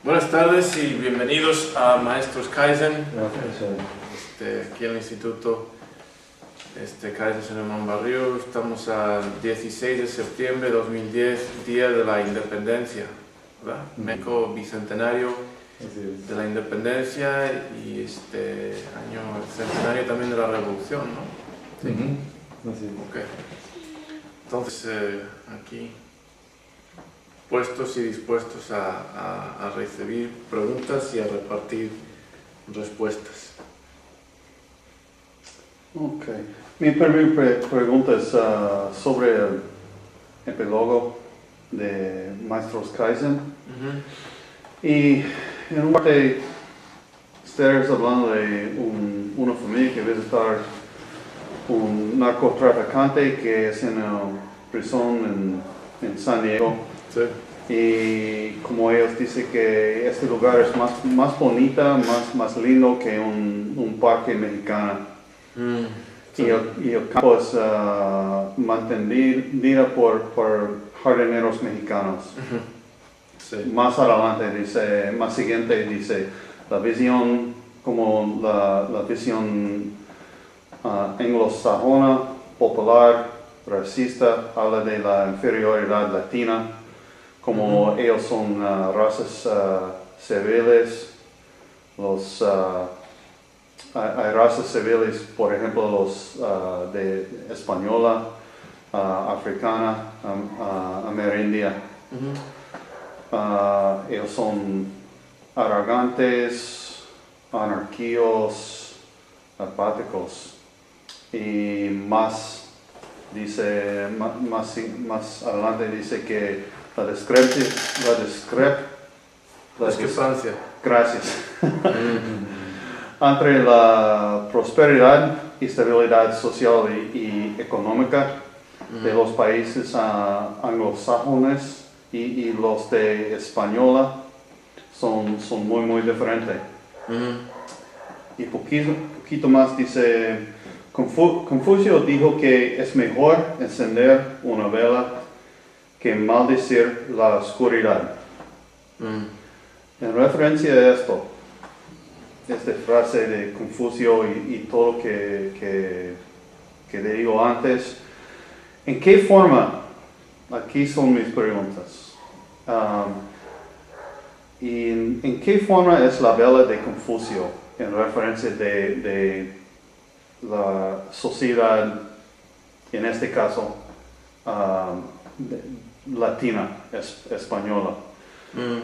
Buenas tardes y bienvenidos a Maestros Kaizen. Gracias. Aquí en el Instituto Kaizen en Barrio. Estamos al 16 de septiembre de 2010, Día de la Independencia, ¿verdad? México bicentenario de la Independencia y año centenario también de la Revolución, ¿no? Sí. Así. Okay. Entonces, aquí puestos y dispuestos a recibir preguntas y a repartir respuestas. Ok. Mi primera pregunta es sobre el epílogo de Maestros Kaizen. Y en un parte, ustedes hablando de una familia que visitar un narcotraficante que es en la prisión en San Diego. Sí. Y como ellos dicen que este lugar es más bonita, más lindo que un parque mexicano. Sí. Y el campo es mantenido por jardineros mexicanos. Sí. Más adelante dice, más siguiente dice, la visión como la visión anglosajona, popular, racista, habla de la inferioridad latina. Como ellos son razas civiles, hay razas civiles, por ejemplo, los de española, africana, amerindia. Ellos son arrogantes, anarquíos, apáticos. Y más adelante dice que la discrepancia. Gracias. Entre la prosperidad y estabilidad social y económica de los países anglosajones y los de española son muy diferentes. Y poquito más dice, Confucio dijo que es mejor encender una vela que maldecir la oscuridad. En referencia a esto, esta frase de Confucio y todo lo que te digo antes, ¿en qué forma? Aquí son mis preguntas. ¿Y en qué forma es la vela de Confucio en referencia de la sociedad, en este caso, latina, española?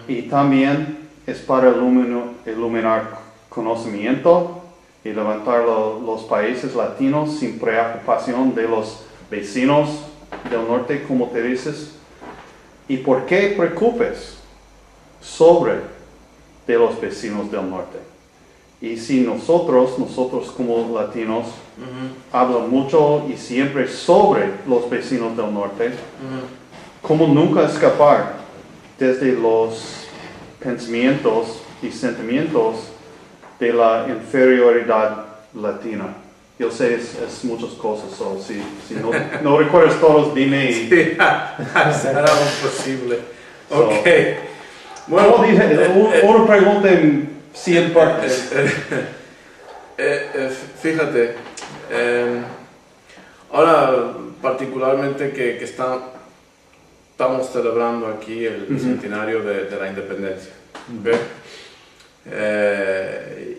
Y también es para iluminar conocimiento y levantar los países latinos sin preocupación de los vecinos del norte, como te dices. ¿Y por qué preocupes sobre de los vecinos del norte? Y si nosotros como latinos, hablan mucho y siempre sobre los vecinos del norte, ¿cómo nunca escapar desde los pensamientos y sentimientos de la inferioridad latina? Yo sé, es muchas cosas, so si no recuerdas todos, dime. Sí, será imposible. Ok. Bueno, una pregunta en 100 partes. Fíjate, ahora particularmente que estamos celebrando aquí el centenario de la independencia. ¿Okay?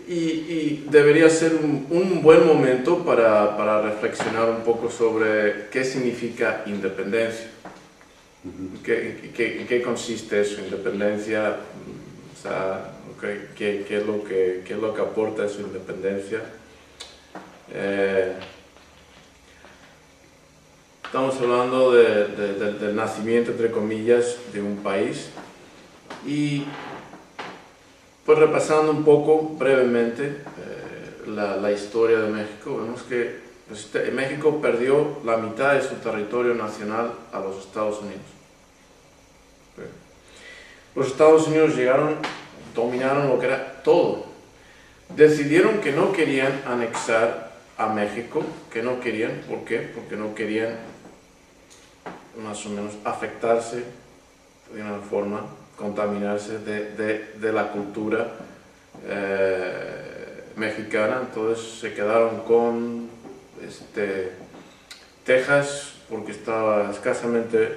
Y debería ser un buen momento para reflexionar un poco sobre qué significa independencia, en qué consiste eso, independencia, o sea, qué es lo que aporta su independencia. Estamos hablando del nacimiento, entre comillas, de un país y pues repasando un poco brevemente la historia de México, vemos que México perdió la mitad de su territorio nacional a los Estados Unidos. Los Estados Unidos dominaron lo que era todo. Decidieron que no querían anexar a México, que no querían, ¿por qué? Porque no querían más o menos afectarse de una forma contaminarse de la cultura mexicana. Entonces se quedaron con Texas porque estaba escasamente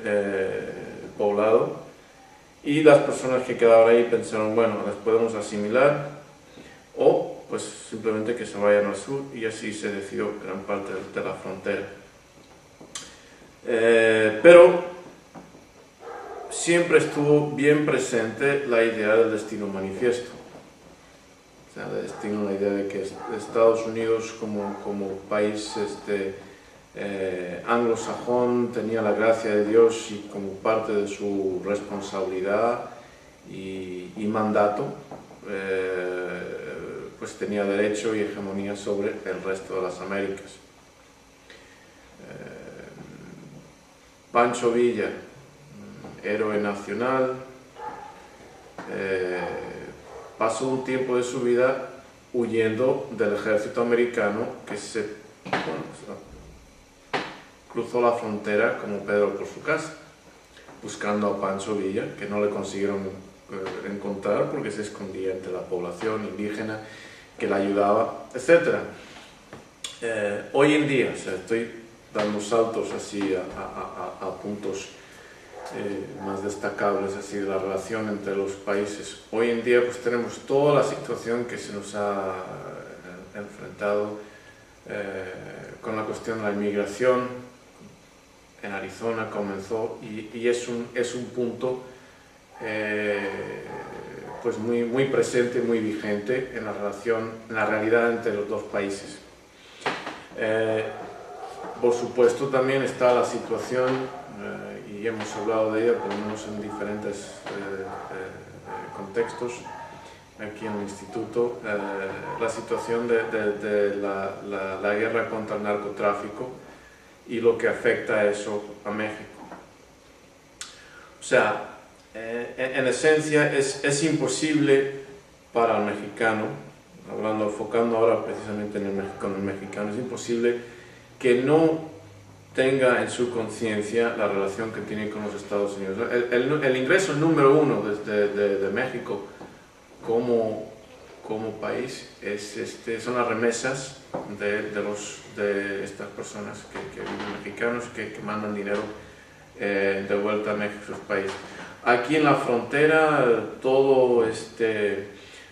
poblado, y las personas que quedaron ahí pensaron, bueno, las podemos asimilar o pues simplemente que se vayan al sur, y así se decidió gran parte de la frontera. Pero siempre estuvo bien presente la idea del destino manifiesto. O sea, la idea de que Estados Unidos como país anglosajón tenía la gracia de Dios, y como parte de su responsabilidad y mandato, pues tenía derecho y hegemonía sobre el resto de las Américas. Pancho Villa, héroe nacional, pasó un tiempo de su vida huyendo del ejército americano que cruzó la frontera como Pedro por su casa, buscando a Pancho Villa, que no le consiguieron encontrar porque se escondía entre la población indígena que la ayudaba, etc. Hoy en día, o sea, estoy dando saltos así a puntos más destacables así de la relación entre los países. Hoy en día pues tenemos toda la situación que se nos ha enfrentado con la cuestión de la inmigración. En Arizona comenzó, y es un punto pues muy presente, muy vigente en la realidad entre los dos países. Por supuesto también está la situación, y hemos hablado de ella por lo menos en diferentes contextos aquí en el instituto, la situación de la guerra contra el narcotráfico y lo que afecta a eso a México. O sea, en esencia es imposible para el mexicano, enfocando ahora precisamente con el mexicano, es imposible que no tenga en su conciencia la relación que tiene con los Estados Unidos. El ingreso número uno de México como país son las remesas de estas personas que viven mexicanos, que mandan dinero de vuelta a México, sus países. Aquí en la frontera, todo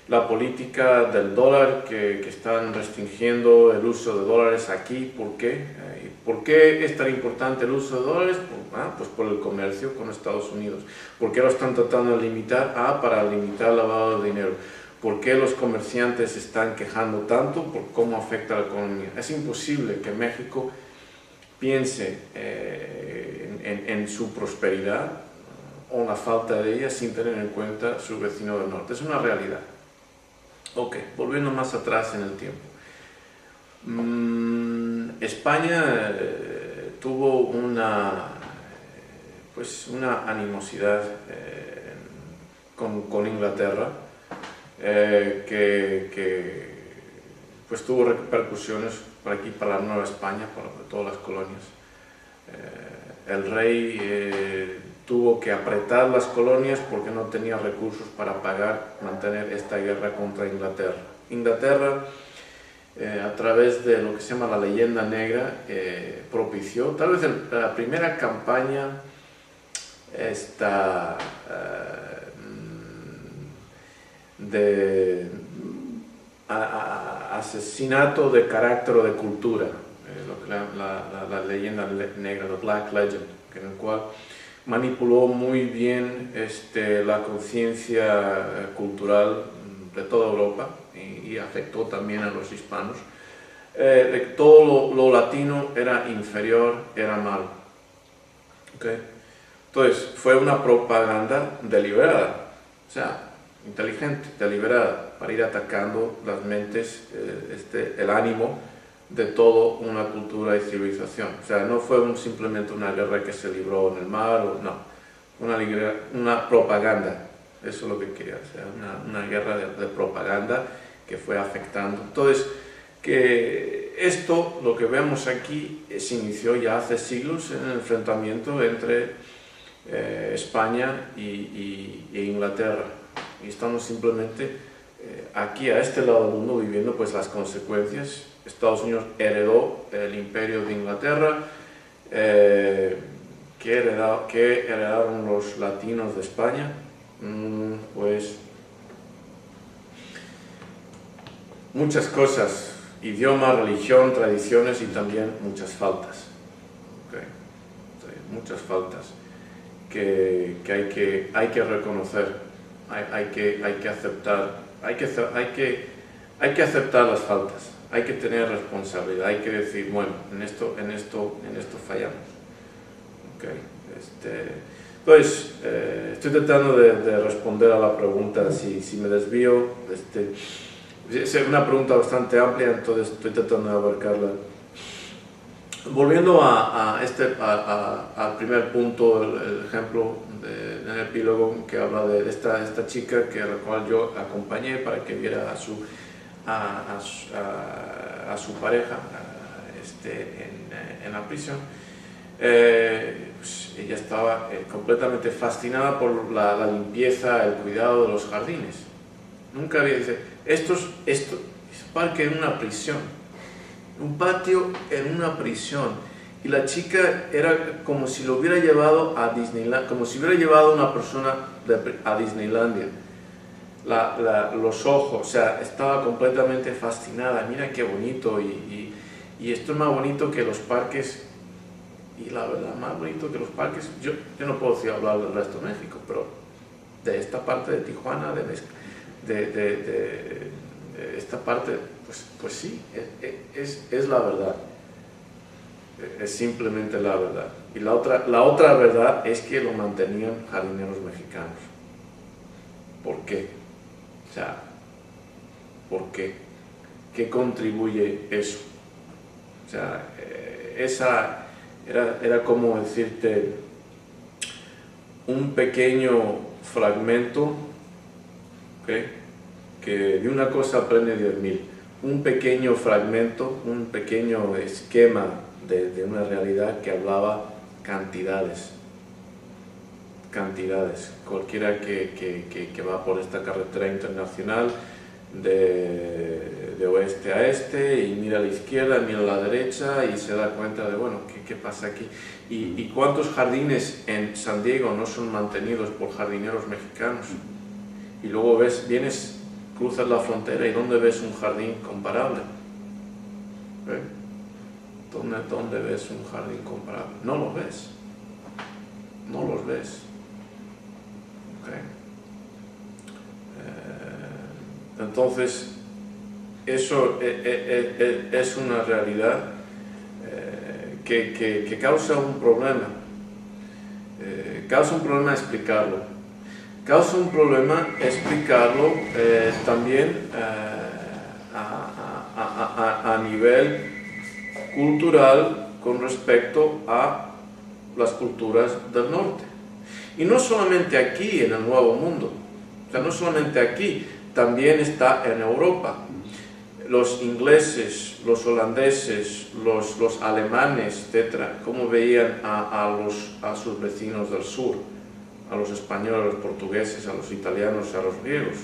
la política del dólar, que están restringiendo el uso de dólares aquí. ¿Por qué? ¿Por qué es tan importante el uso de dólares? Pues por el comercio con Estados Unidos. ¿Por qué lo están tratando de limitar? Para limitar el lavado de dinero. ¿Por qué los comerciantes se están quejando tanto por cómo afecta a la economía? Es imposible que México piense en su prosperidad o la falta de ella sin tener en cuenta su vecino del norte. Es una realidad. Ok, volviendo más atrás en el tiempo. España tuvo una animosidad con Inglaterra, que pues tuvo repercusiones por aquí, para la Nueva España, por todas las colonias. El rey tuvo que apretar las colonias porque no tenía recursos para mantener esta guerra contra Inglaterra. Inglaterra, a través de lo que se llama la leyenda negra, propició, tal vez la primera campaña de asesinato de carácter o de cultura, lo que la leyenda negra, la Black Legend, en el cual manipuló muy bien la conciencia cultural de toda Europa y afectó también a los hispanos. Todo lo latino era inferior, era malo. ¿Okay? Entonces, fue una propaganda deliberada, o sea, inteligente, deliberada, para ir atacando las mentes, el ánimo de toda una cultura y civilización. O sea, no fue simplemente una guerra que se libró en el mar, no, una propaganda, eso es lo que quería, o sea, una guerra de propaganda que fue afectando. Entonces, que esto, lo que vemos aquí, se inició ya hace siglos en el enfrentamiento entre España e Inglaterra. Y estamos simplemente aquí, a este lado del mundo, viviendo pues las consecuencias. Estados Unidos heredó el imperio de Inglaterra, que heredaron los latinos de España, pues muchas cosas, idioma, religión, tradiciones y también muchas faltas. ¿Okay? Sí, muchas faltas que hay que reconocer, hay que aceptar, hay que aceptar las faltas, hay que tener responsabilidad, hay que decir, bueno, en esto fallamos. Okay. Entonces, estoy tratando de responder a la pregunta. Si me desvío, es una pregunta bastante amplia, entonces estoy tratando de abarcarla. Volviendo al primer punto, el ejemplo en el epílogo que habla de esta chica a la cual yo acompañé para que viera a su pareja en la prisión. Pues ella estaba completamente fascinada por la limpieza, el cuidado de los jardines. Nunca había dicho, esto es parque en una prisión, un patio en una prisión, y la chica era como si lo hubiera llevado a Disneyland, como si hubiera llevado a una persona a Disneylandia. Los ojos, o sea, estaba completamente fascinada. Mira qué bonito, y esto es más bonito que los parques. Y la verdad, más bonito que los parques, yo no puedo hablar del resto de México, pero de esta parte de Tijuana, de esta parte, pues sí, es la verdad, es simplemente la verdad. Y la otra verdad es que lo mantenían jardineros mexicanos. ¿Por qué? O sea, ¿por qué? ¿Qué contribuye eso? O sea, era como decirte un pequeño fragmento, ¿okay? Que de una cosa aprende 10.000. Un pequeño fragmento, un pequeño esquema de una realidad que hablaba cantidades. Cualquiera que va por esta carretera internacional de oeste a este y mira a la izquierda, mira a la derecha y se da cuenta de, bueno, ¿qué pasa aquí? ¿Y cuántos jardines en San Diego no son mantenidos por jardineros mexicanos? Y luego cruzas la frontera y ¿dónde ves un jardín comparable? ¿Eh? ¿Dónde ves un jardín comparable? No lo ves. No los ves. Okay. Entonces, eso es una realidad que causa un problema. Causa un problema explicarlo. Causa un problema explicarlo también a nivel cultural con respecto a las culturas del norte. Y no solamente aquí en el Nuevo Mundo, o sea, no solamente aquí, también está en Europa. Los ingleses, los holandeses, los alemanes, etc., cómo veían a sus vecinos del sur, a los españoles, a los portugueses, a los italianos, a los griegos,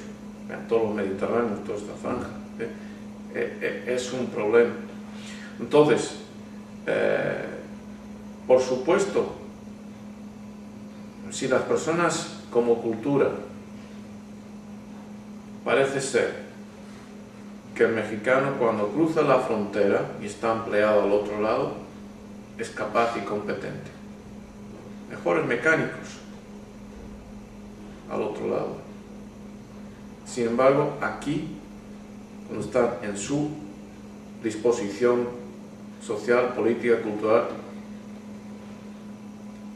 a todos los mediterráneos, toda esta franja. Es un problema. Entonces, por supuesto, si las personas como cultura, parece ser que el mexicano cuando cruza la frontera y está empleado al otro lado, es capaz y competente. Mejores mecánicos al otro lado. Sin embargo, aquí, cuando están en su disposición social, política, cultural,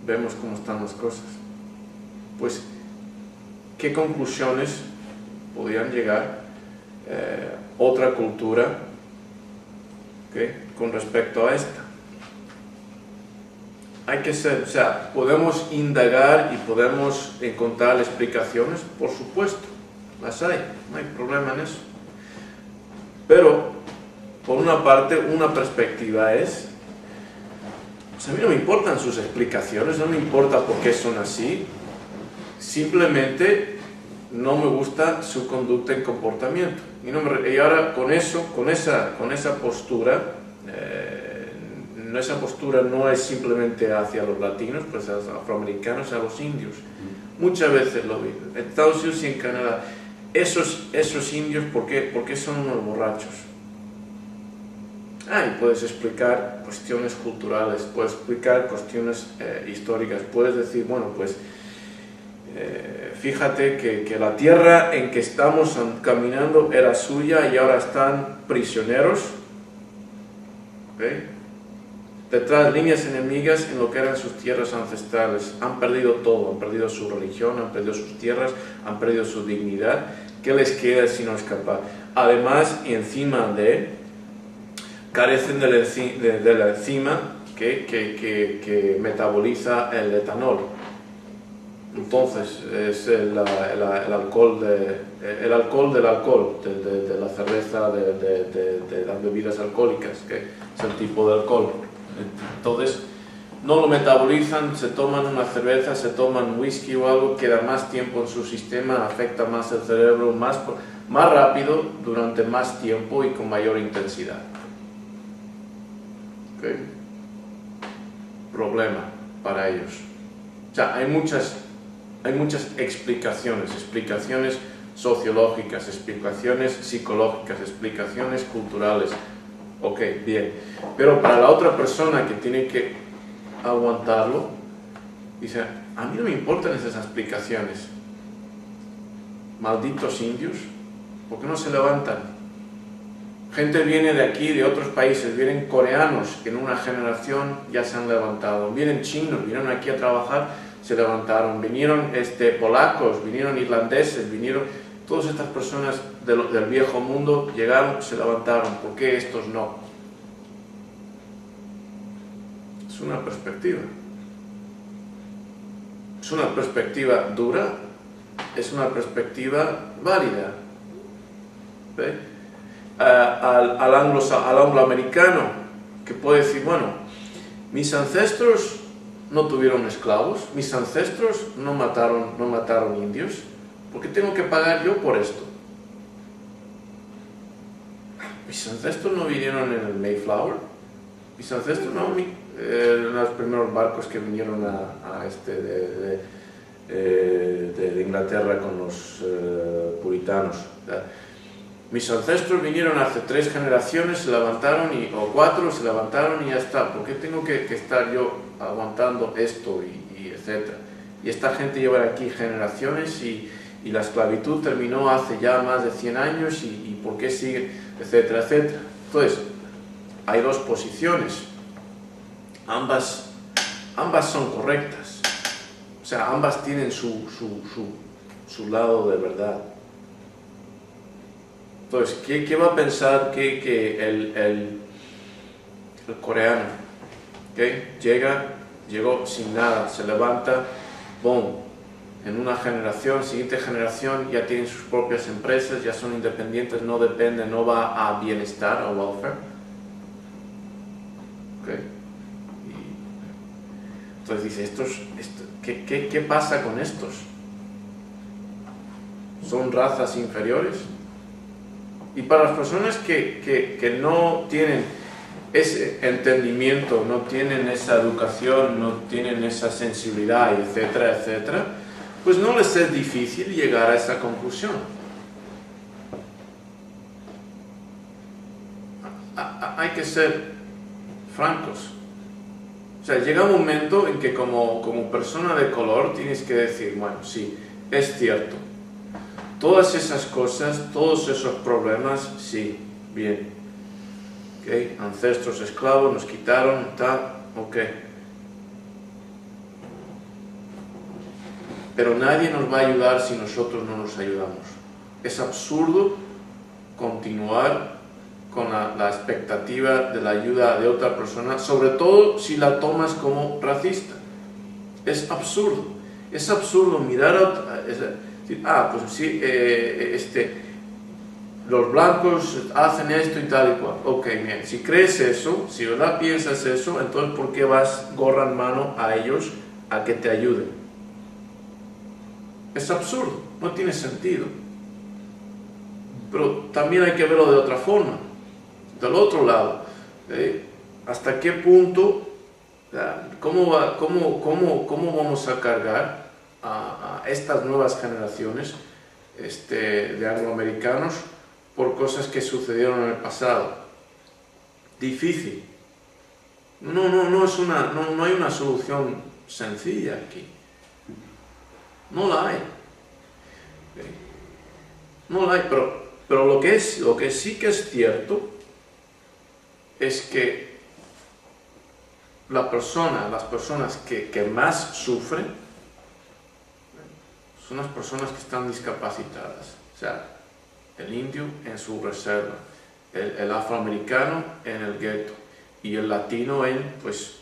vemos cómo están las cosas. Pues, ¿qué conclusiones podrían llegar otra cultura, ¿okay?, con respecto a esta? Hay que ser, o sea, podemos indagar y podemos encontrar explicaciones, por supuesto, las hay, no hay problema en eso. Pero, por una parte, una perspectiva es Pues a mí no me importan sus explicaciones, no me importa por qué son así, simplemente no me gusta su conducta y comportamiento. Y ahora con eso, con esa postura, esa postura no es simplemente hacia los latinos, pues a los afroamericanos, a los indios. Muchas veces lo vi, en Estados Unidos y en Canadá. Esos indios, ¿por qué son unos borrachos? Y puedes explicar cuestiones culturales, puedes explicar cuestiones históricas, puedes decir, bueno, pues fíjate que la tierra en que estamos caminando era suya y ahora están prisioneros, ¿okay? Detrás líneas enemigas en lo que eran sus tierras ancestrales. Han perdido todo, han perdido su religión, han perdido sus tierras, han perdido su dignidad. ¿Qué les queda sino escapar? Además, y encima carecen de la enzima que metaboliza el etanol. Entonces, es el alcohol del alcohol, de la cerveza, de las bebidas alcohólicas, que es el tipo de alcohol. Entonces, no lo metabolizan, se toman una cerveza, se toman whisky o algo, queda más tiempo en su sistema, afecta más el cerebro, más rápido, durante más tiempo y con mayor intensidad. ¿Okay? Problema para ellos. O sea, hay muchas explicaciones sociológicas, explicaciones psicológicas, explicaciones culturales. Ok, bien. Pero para la otra persona que tiene que aguantarlo, dice, a mí no me importan esas explicaciones. Malditos indios, ¿por qué no se levantan? Gente viene de aquí, de otros países, vienen coreanos que en una generación ya se han levantado, vienen chinos, vinieron aquí a trabajar, se levantaron, vinieron polacos, vinieron irlandeses, vinieron... Todas estas personas del viejo mundo llegaron, se levantaron. ¿Por qué estos no? Es una perspectiva. Es una perspectiva dura, es una perspectiva válida. ¿Ve? Al angloamericano, que puede decir, bueno, mis ancestros no tuvieron esclavos, mis ancestros no mataron indios, ¿por qué tengo que pagar yo por esto? Mis ancestros no vinieron en el Mayflower, mis ancestros no, los primeros barcos que vinieron de Inglaterra con los puritanos. Mis ancestros vinieron hace 3 generaciones, se levantaron, o 4, se levantaron y ya está. ¿Por qué tengo que estar yo aguantando esto y etcétera? Y esta gente lleva aquí generaciones y la esclavitud terminó hace ya más de 100 años y por qué sigue, etcétera, etcétera. Entonces, hay 2 posiciones. Ambas son correctas. O sea, ambas tienen su lado de verdad. Entonces, ¿qué va a pensar que el coreano, ¿okay? Llegó sin nada, se levanta, boom, en una generación, siguiente generación ya tienen sus propias empresas, ya son independientes, no dependen, no va a bienestar, a welfare? ¿Okay? Entonces dice, ¿qué pasa con estos? ¿Son razas inferiores? Y para las personas que no tienen ese entendimiento, no tienen esa educación, no tienen esa sensibilidad, etcétera, etcétera, pues no les es difícil llegar a esa conclusión. Hay que ser francos. O sea, llega un momento en que como persona de color tienes que decir, bueno, sí, es cierto. Todas esas cosas, todos esos problemas, sí, bien. ¿Okay? Ancestros esclavos nos quitaron, tal, ok. Pero nadie nos va a ayudar si nosotros no nos ayudamos. Es absurdo continuar con la expectativa de la ayuda de otra persona, sobre todo si la tomas como racista. Es absurdo. Es absurdo mirar a otra... decir, pues sí, los blancos hacen esto y tal y cual. Ok, bien, si crees eso, si verdad piensas eso, entonces ¿por qué vas gorra en mano a ellos a que te ayuden? Es absurdo, no tiene sentido. Pero también hay que verlo de otra forma, del otro lado. ¿Hasta qué punto, cómo vamos a cargar a estas nuevas generaciones de angloamericanos por cosas que sucedieron en el pasado? Difícil. No hay una solución sencilla aquí. No la hay. No la hay, pero lo que sí que es cierto es que las personas que más sufren son las personas que están discapacitadas. O sea, el indio en su reserva, el afroamericano en el gueto y el latino en, pues,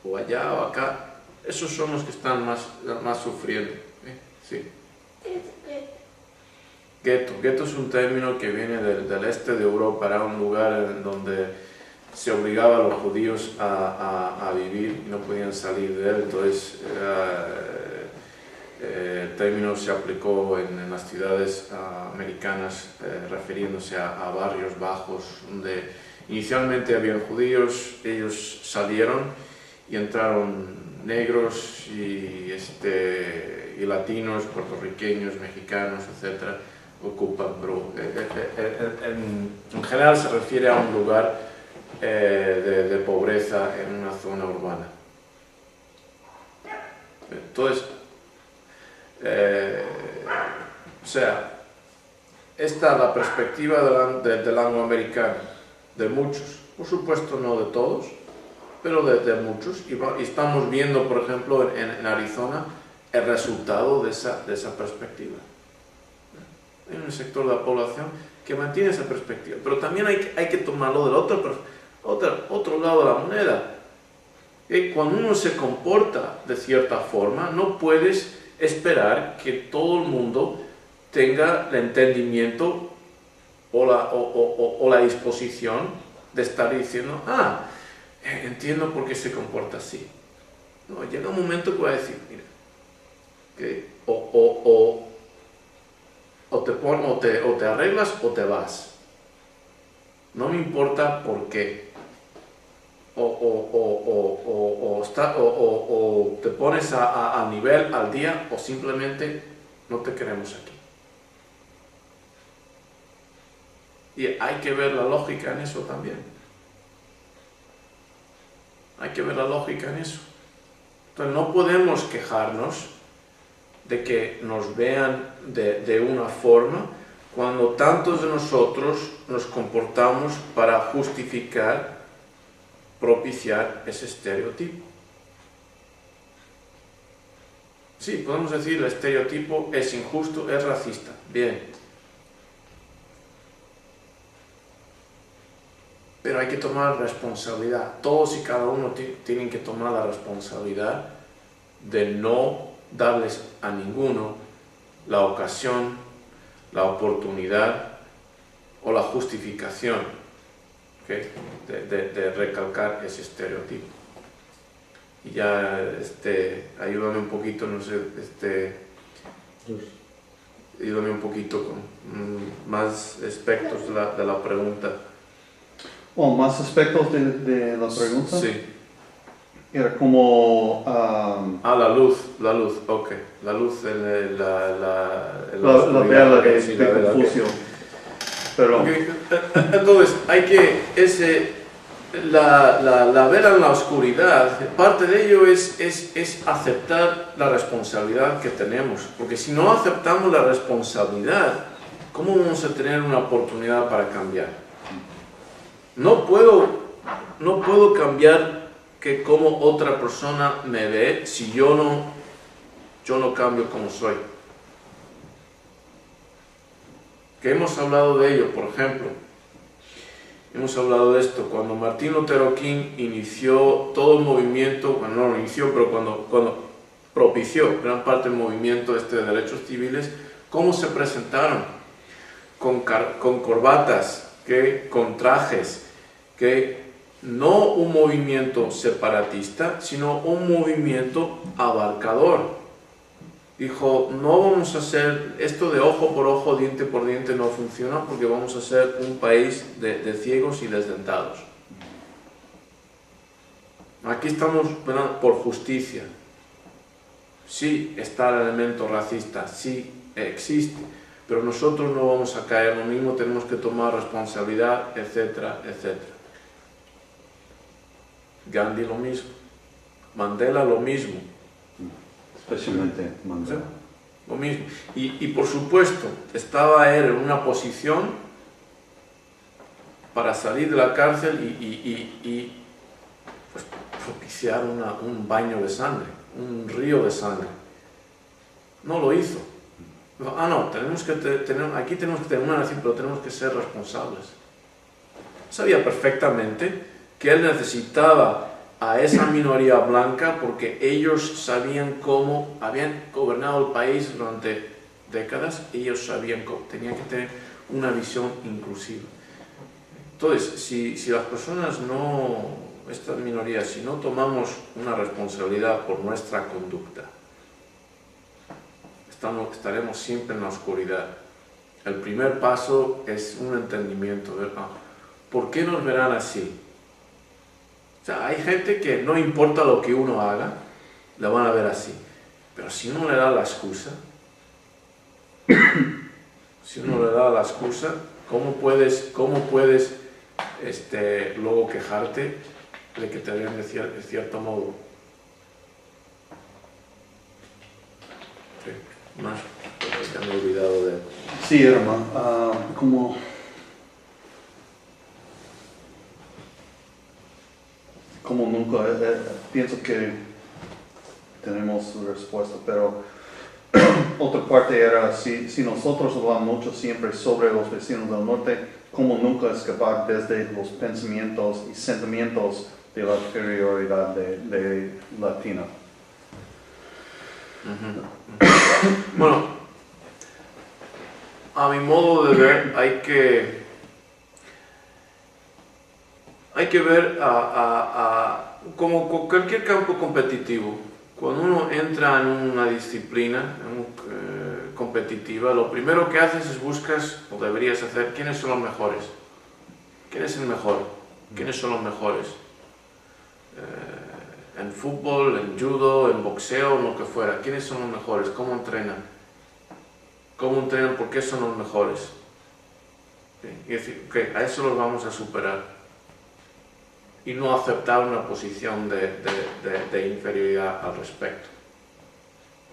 o allá o acá. Esos son los que están más sufriendo. Sí. Gueto es un término que viene del este de Europa, era un lugar en donde se obligaba a los judíos a vivir y no podían salir de él. Entonces el término se aplicó en las ciudades americanas, refiriéndose a barrios bajos donde inicialmente habían judíos. Ellos salieron y entraron negros y latinos, puertorriqueños, mexicanos, etcétera, ocupan, pero en general se refiere a un lugar de pobreza en una zona urbana. Entonces, o sea, esta es la perspectiva del angloamericano, de muchos, por supuesto no de todos, pero de muchos, y estamos viendo, por ejemplo, en Arizona, el resultado de esa perspectiva. Hay un sector de la población que mantiene esa perspectiva, pero también hay que tomarlo del otro lado de la moneda. Cuando uno se comporta de cierta forma, no puedes esperar que todo el mundo tenga el entendimiento o la disposición de estar diciendo, entiendo por qué se comporta así. No, llega un momento que va a decir, mira, que o te arreglas o te vas. No me importa por qué. O te pones a nivel al día o simplemente no te queremos aquí. Y hay que ver la lógica en eso también. Hay que ver la lógica en eso. Entonces no podemos quejarnos de que nos vean de una forma cuando tantos de nosotros nos comportamos para justificar, propiciar ese estereotipo. Sí, podemos decir el estereotipo es injusto, es racista. Bien. Pero hay que tomar responsabilidad. Todos y cada uno tienen que tomar la responsabilidad de no darles a ninguno la ocasión, la oportunidad o la justificación, ¿okay?, de recalcar ese estereotipo. Y ya, ayúdame un poquito, no sé, ayúdame un poquito con más aspectos de la pregunta. ¿O más aspectos de la pregunta? Sí. Era como... la luz, ok. La luz en la vela de Confucio. Pero... Okay. Entonces, hay que... la vela en la oscuridad, parte de ello es aceptar la responsabilidad que tenemos. Porque si no aceptamos la responsabilidad, ¿cómo vamos a tener una oportunidad para cambiar? No puedo cambiar que como otra persona me ve si yo no cambio como soy. Que hemos hablado de ello, por ejemplo. Hemos hablado de esto cuando Martin Luther King inició todo el movimiento, bueno, no lo inició, pero cuando propició gran parte del movimiento de derechos civiles, ¿cómo se presentaron? con corbatas, que con trajes, que no un movimiento separatista, sino un movimiento abarcador. Dijo, no vamos a hacer esto de ojo por ojo, diente por diente, no funciona porque vamos a ser un país de ciegos y desdentados. Aquí estamos por justicia. Sí está el elemento racista, sí existe, pero nosotros no vamos a caer lo mismo, tenemos que tomar responsabilidad, etcétera, etcétera. Gandhi lo mismo, Mandela lo mismo. Especialmente Mandela. Lo mismo. Y por supuesto, estaba él en una posición para salir de la cárcel y pues, propiciar un baño de sangre, un río de sangre. No lo hizo. Dijo, no, aquí tenemos que tener una nación, pero tenemos que ser responsables. Sabía perfectamente que él necesitaba a esa minoría blanca porque ellos sabían cómo habían gobernado el país durante décadas, ellos sabían cómo tenían que tener una visión inclusiva. Entonces, si las personas estas minorías, si no tomamos una responsabilidad por nuestra conducta, estaremos siempre en la oscuridad. El primer paso es un entendimiento de, ¿por qué nos verán así? O sea, hay gente que no importa lo que uno haga, la van a ver así. Pero si uno le da la excusa, ¿cómo puedes luego quejarte de que te vean de cierto modo? Sí, más, ya me he olvidado de... Sí, hermano, como nunca, pienso que tenemos respuesta, pero otra parte era, si nosotros hablamos mucho siempre sobre los vecinos del norte, como nunca escapar desde los pensamientos y sentimientos de la superioridad de Latina. Bueno, a mi modo de ver, hay que ver como cualquier campo competitivo. Cuando uno entra en una disciplina competitiva, lo primero que haces es buscas, o deberías hacer, quiénes son los mejores. ¿Quién es el mejor? ¿Quiénes son los mejores? En fútbol, en judo, en boxeo, en lo que fuera. ¿Quiénes son los mejores? ¿Cómo entrenan? ¿Cómo entrenan? ¿Por qué son los mejores? Y decir, a eso los vamos a superar. Y no aceptar una posición de inferioridad al respecto.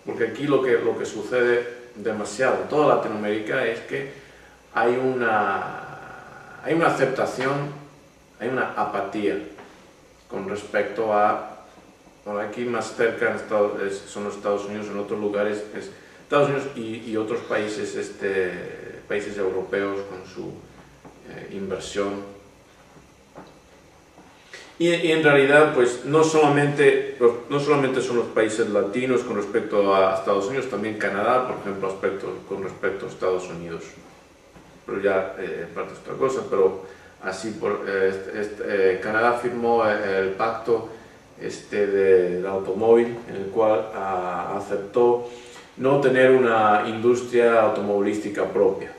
Porque aquí lo que sucede demasiado en toda Latinoamérica es que hay una aceptación, hay una apatía con respecto a, bueno, aquí más cerca son los Estados Unidos, en otros lugares es Estados Unidos y otros países, países europeos con su inversión. Y en realidad, pues no solamente son los países latinos con respecto a Estados Unidos, también Canadá, por ejemplo, con respecto a Estados Unidos. Pero ya parte es otra cosa, pero así Canadá firmó el pacto del automóvil, en el cual aceptó no tener una industria automovilística propia,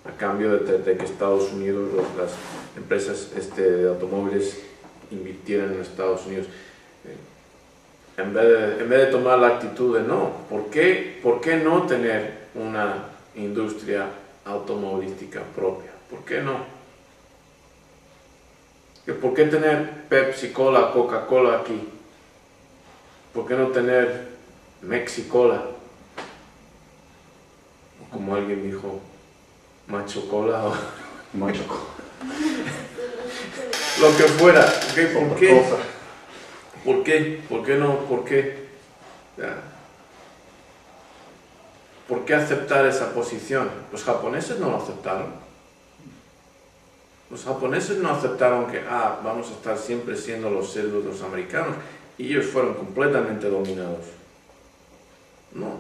a cambio de que Estados Unidos, las empresas de automóviles invirtieran en Estados Unidos. En vez de tomar la actitud de no, ¿por qué no tener una industria automovilística propia? ¿Por qué no? ¿Por qué tener Pepsi Cola, Coca-Cola aquí? ¿Por qué no tener Mexi-Cola? Como alguien dijo, Macho Cola o Macho Cola. Lo que fuera, ¿por qué? ¿Por qué? ¿Por qué no? ¿Por qué? ¿Por qué aceptar esa posición? Los japoneses no lo aceptaron. Los japoneses no aceptaron que, vamos a estar siempre siendo los siervos de los americanos, y ellos fueron completamente dominados. No,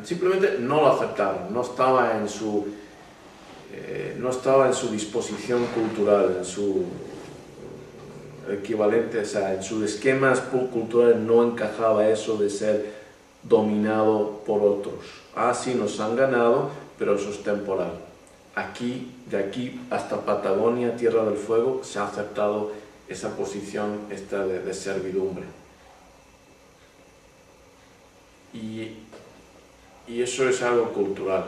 simplemente no lo aceptaron, no estaba en su no estaba en su disposición cultural, en su equivalente, o sea, en sus esquemas culturales no encajaba eso de ser dominado por otros. Ah, sí, nos han ganado, pero eso es temporal. Aquí, de aquí hasta Patagonia, Tierra del Fuego, se ha aceptado esa posición esta de servidumbre. Y eso es algo cultural.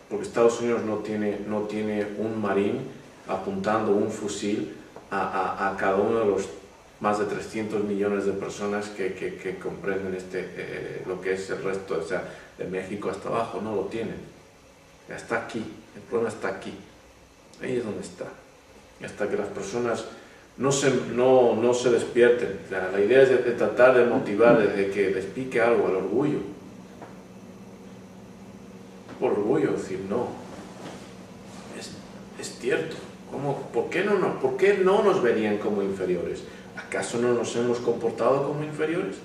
Porque Estados Unidos no tiene un marín apuntando un fusil a cada uno de los más de 300 millones de personas que comprenden lo que es el resto, o sea, de México hasta abajo. No lo tienen. Está aquí, el problema está aquí. Ahí es donde está. Hasta que las personas no se despierten. O sea, la idea es de tratar de motivar, de que les pique algo, el orgullo. Por orgullo, decir no. Es cierto. ¿Por qué no nos verían como inferiores? ¿Acaso no nos hemos comportado como inferiores?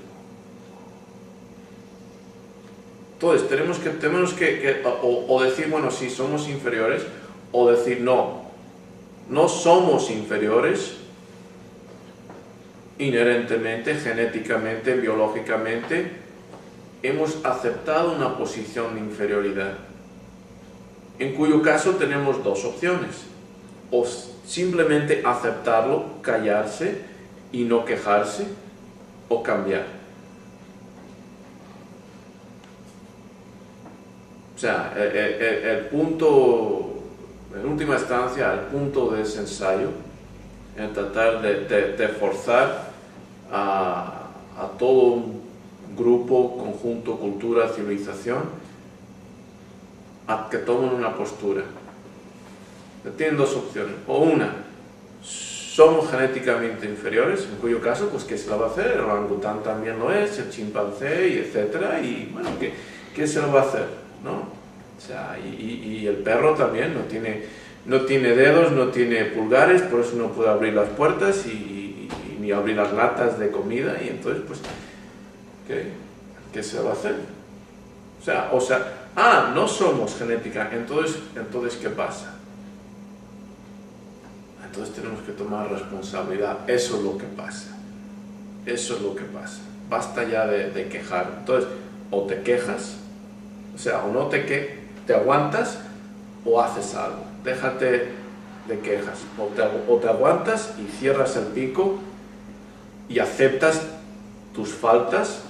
Entonces tenemos que o decir, bueno, sí, somos inferiores, o decir, no somos inferiores inherentemente, genéticamente, biológicamente. Hemos aceptado una posición de inferioridad, en cuyo caso tenemos dos opciones: o simplemente aceptarlo, callarse y no quejarse, o cambiar. O sea, el punto, en última instancia, el punto de ese ensayo, en tratar de forzar a todo un grupo, conjunto, cultura, civilización, a que tomen una postura. Tienen dos opciones: o una, somos genéticamente inferiores, en cuyo caso, pues ¿qué se lo va a hacer? El orangután también lo es, el chimpancé, y etcétera, y bueno, ¿qué se lo va a hacer? ¿No? O sea, y el perro también no tiene dedos, no tiene pulgares, por eso no puede abrir las puertas ni abrir las latas de comida, y entonces, pues, ¿qué se va a hacer? O sea, no somos genética, entonces ¿qué pasa? Entonces tenemos que tomar responsabilidad. Eso es lo que pasa. Eso es lo que pasa. Basta ya de quejar. Entonces, o te quejas, o sea, o no te aguantas, o haces algo. Déjate de quejas. O te aguantas y cierras el pico y aceptas tus faltas.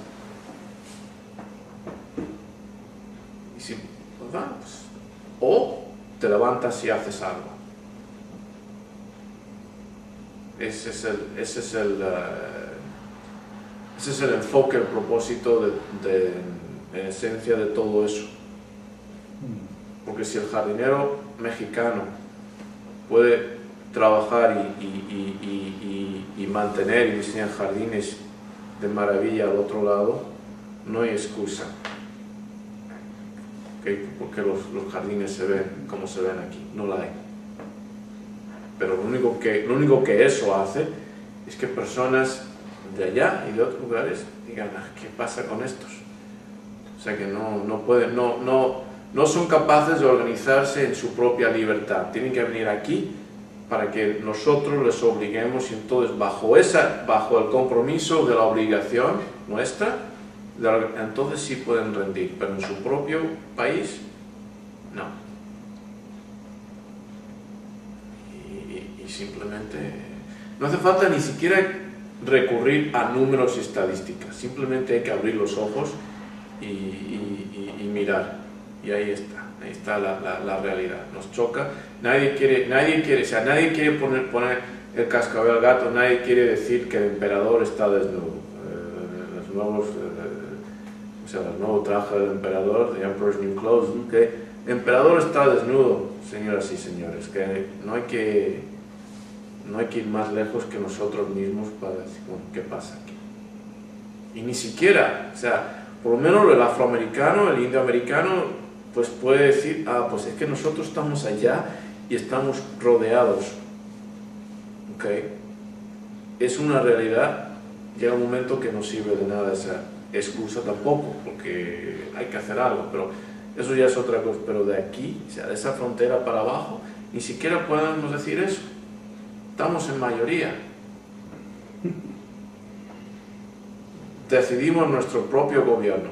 Y si, pues, o te levantas y haces algo. Ese es el enfoque, el propósito en esencia de todo eso. Porque si el jardinero mexicano puede trabajar y mantener y diseñar jardines de maravilla al otro lado, no hay excusa. Porque los jardines se ven como se ven aquí, no la hay. Pero lo único que eso hace es que personas de allá y de otros lugares digan, ¿qué pasa con estos? O sea, que no son capaces de organizarse en su propia libertad. Tienen que venir aquí para que nosotros les obliguemos, y entonces bajo el compromiso de la obligación nuestra, entonces sí pueden rendir, pero en su propio país, no. Simplemente no hace falta ni siquiera recurrir a números y estadísticas, simplemente hay que abrir los ojos y mirar, y ahí está la realidad. Nos choca, nadie quiere poner el cascabel al gato, nadie quiere decir que el emperador está desnudo. El nuevo traje del emperador, the Emperor's New Clothes, que el emperador está desnudo, señoras y señores, que no hay que ir más lejos que nosotros mismos para decir, bueno, ¿qué pasa aquí? Y ni siquiera, o sea, por lo menos el afroamericano, el indioamericano, pues puede decir, pues es que nosotros estamos allá y estamos rodeados. ¿Ok? Es una realidad. Llega un momento que no sirve de nada esa excusa tampoco, porque hay que hacer algo, pero eso ya es otra cosa, pero de aquí, o sea, de esa frontera para abajo, ni siquiera podemos decir eso. Estamos en mayoría. Decidimos nuestro propio gobierno.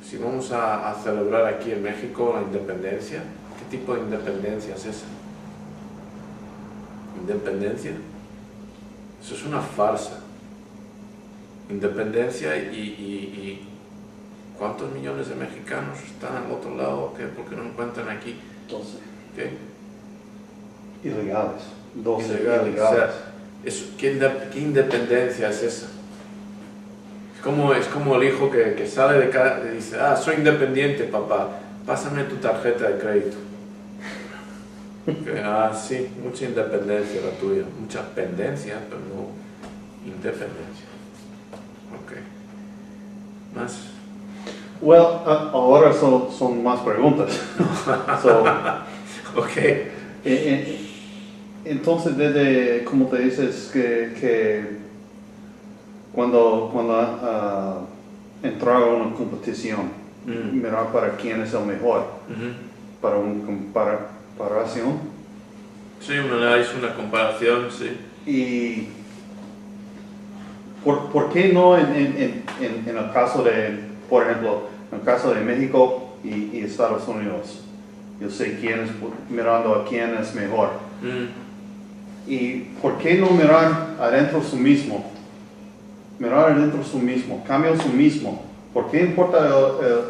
Si vamos a celebrar aquí en México la independencia, ¿qué tipo de independencia es esa? ¿Independencia? Eso es una farsa. Independencia y ¿cuántos millones de mexicanos están al otro lado? ¿Por qué no encuentran aquí? 12. ¿Qué? Ilegales. 12 Ilegales. ilegales. O sea, ¿qué independencia es esa? Es como el hijo que sale de casa y dice, soy independiente, papá, pásame tu tarjeta de crédito. Sí, mucha independencia la tuya, mucha pendencia, pero no independencia. Ok. ¿Más? Well, ahora son más preguntas. Ok. Entonces, desde, como te dices, que cuando entrar a una competición, mirar para quién es el mejor, para una comparación. Sí, un análisis, una comparación, sí. Y ¿por qué no en el caso de, por ejemplo, en el caso de México y Estados Unidos? Yo sé mirando a quién es mejor. ¿Y por qué no mirar adentro su mismo? Mirar adentro su mismo, cambia su mismo. ¿Por qué importa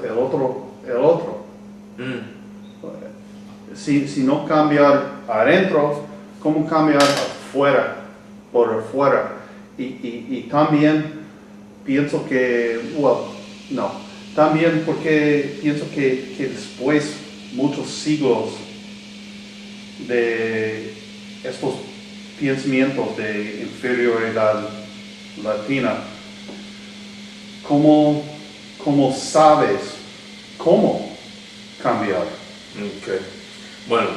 el otro? Si no cambiar adentro, ¿cómo cambiar afuera, por afuera? Y también pienso que, también porque pienso que después muchos siglos de estos pensamientos de inferioridad latina, ¿cómo sabes cómo cambiar? Okay. Bueno,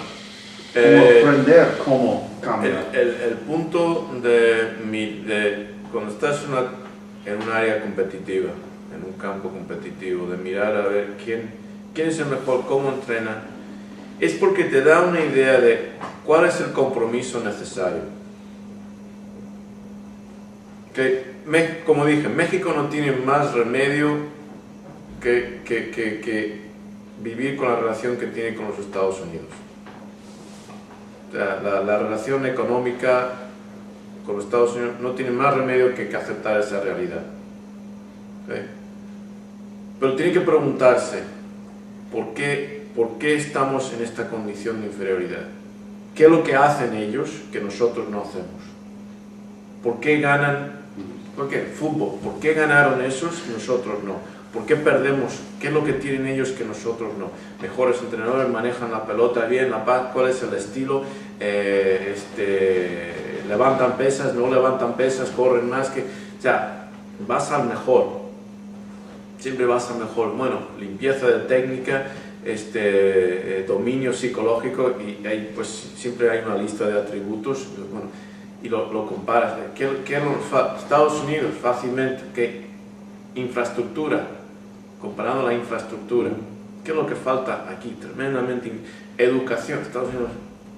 aprender cómo cambiar. El punto de cuando estás en un área competitiva, en un campo competitivo, de mirar a ver quién es el mejor, cómo entrena, es porque te da una idea de cuál es el compromiso necesario. Como dije, México no tiene más remedio que vivir con la relación que tiene con los Estados Unidos. O sea, la relación económica con los Estados Unidos no tiene más remedio que aceptar esa realidad. Pero tiene que preguntarse ¿por qué estamos en esta condición de inferioridad? ¿Qué es lo que hacen ellos que nosotros no hacemos? ¿Por qué ganan? ¿Por qué? Fútbol. ¿Por qué ganaron esos y nosotros no? ¿Por qué perdemos? ¿Qué es lo que tienen ellos que nosotros no? Mejores entrenadores, manejan la pelota bien, la paz, ¿cuál es el estilo? Levantan pesas, no levantan pesas, corren más que... O sea, vas al mejor. Siempre vas al mejor. Bueno, limpieza de técnica, dominio psicológico, y ahí, pues siempre hay una lista de atributos. Bueno, y lo comparas. ¿Qué Estados Unidos? Fácilmente. ¿Qué? Infraestructura. Comparando la infraestructura. ¿Qué es lo que falta aquí? Tremendamente. Educación. Estados Unidos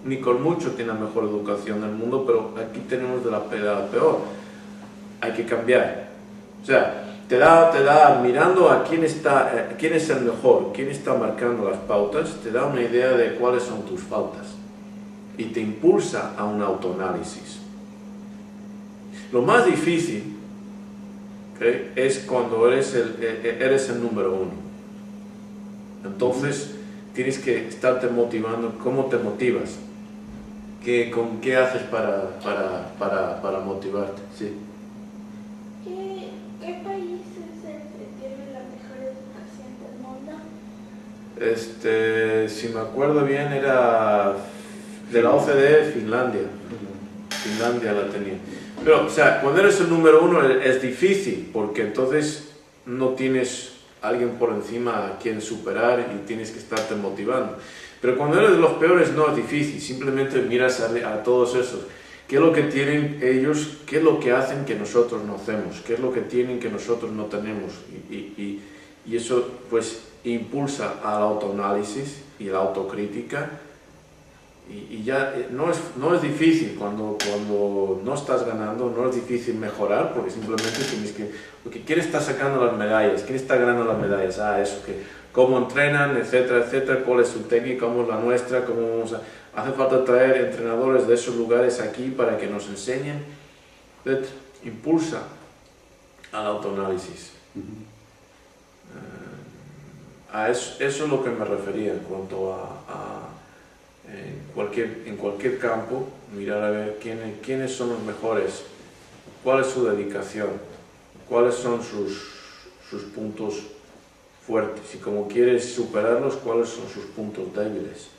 ni con mucho tiene la mejor educación del mundo, pero aquí tenemos de la peor. Hay que cambiar. O sea, te da mirando a quién es el mejor, quién está marcando las pautas, te da una idea de cuáles son tus faltas y te impulsa a un autoanálisis. Lo más difícil, es cuando eres el número uno. Entonces tienes que estarte motivando. ¿Cómo te motivas? ¿Con qué haces para motivarte? Sí. ¿Qué país es el que tiene la mejor educación del mundo? Si me acuerdo bien, era de la OCDE, Finlandia. Finlandia la tenía. Pero, o sea, cuando eres el número uno es difícil, porque entonces no tienes alguien por encima a quien superar y tienes que estarte motivando. Pero cuando eres de los peores no es difícil, simplemente miras a todos esos. ¿Qué es lo que tienen ellos? ¿Qué es lo que hacen que nosotros no hacemos? ¿Qué es lo que tienen que nosotros no tenemos? Y eso pues impulsa al autoanálisis y la autocrítica. Y ya no es difícil cuando no estás ganando, no es difícil mejorar, porque simplemente tienes que... Porque ¿quién está sacando las medallas? ¿Quién está ganando las medallas? Eso, que cómo entrenan, etcétera, etcétera, cuál es su técnica, cómo es la nuestra, cómo vamos a... Hace falta traer entrenadores de esos lugares aquí para que nos enseñen. Impulsa al autoanálisis. A eso es lo que me refería en cuanto a en cualquier campo, mirar a ver quiénes son los mejores, cuál es su dedicación, cuáles son sus puntos fuertes y como quieres superarlos, cuáles son sus puntos débiles.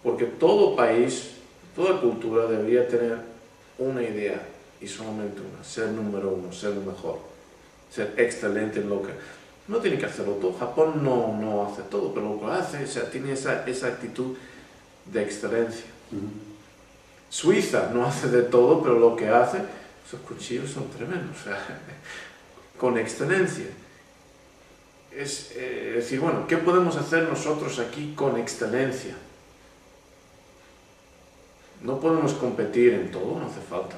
Porque todo país, toda cultura debería tener una idea y solamente una, ser número uno, ser el mejor, ser excelente en lo que... No tiene que hacerlo todo, Japón no hace todo, pero lo que hace, o sea, tiene esa actitud de excelencia. Suiza no hace de todo, pero lo que hace, esos cuchillos son tremendos, o sea, con excelencia. Es decir, bueno, ¿qué podemos hacer nosotros aquí con excelencia? No podemos competir en todo, no hace falta,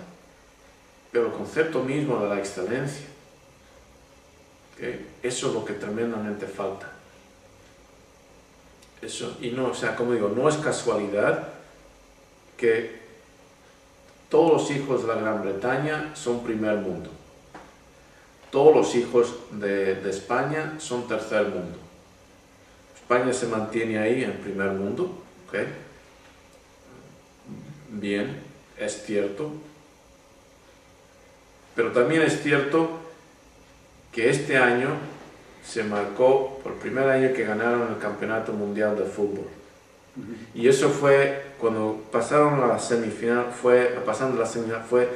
pero el concepto mismo de la excelencia, ¿okay? Eso es lo que tremendamente falta. Eso, y no, o sea, como digo, no es casualidad que todos los hijos de la Gran Bretaña son primer mundo. Todos los hijos de España son tercer mundo. España se mantiene ahí en primer mundo, ¿ok? Bien, es cierto. Pero también es cierto que este año se marcó por el primer año que ganaron el Campeonato Mundial de Fútbol. Y eso fue, cuando pasaron a la semifinal, pasando la semifinal, fue